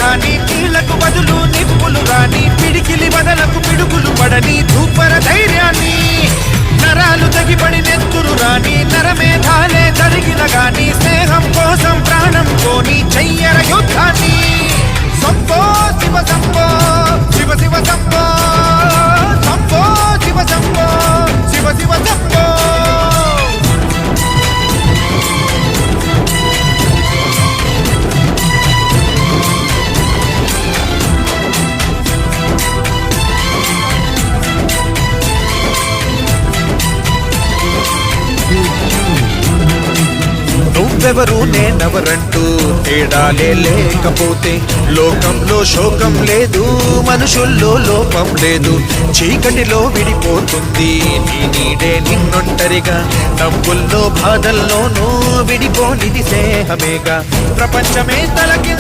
కానీ కీళ్లకు బదులు నిప్పులు రాని పిడికిలి బదలకు పిడుగులు పడని ధూపర ధైర్యాన్ని నరాలు తగిపడి నెత్తురు రాని నరమేధాలే జరిగిన గాని స్నేహం కోసం ప్రాణం కోని చెయ్యర యుద్ధాన్ని సంపో శివ సంపో శివ శివ సంపో సంపో శివ సంపో శివ శివ సంపో నువ్వెవరు నేనెవరంటూ తేడాలే లేకపోతే లోకంలో శోకం లేదు మనుషుల్లో లోపం లేదు చీకటిలో విడిపోతుంది నీ నీడే నిన్నొంటరిగా నవ్వుల్లో బాధల్లోనూ విడిపోనిది స్నేహమేగా ప్రపంచమే తలకి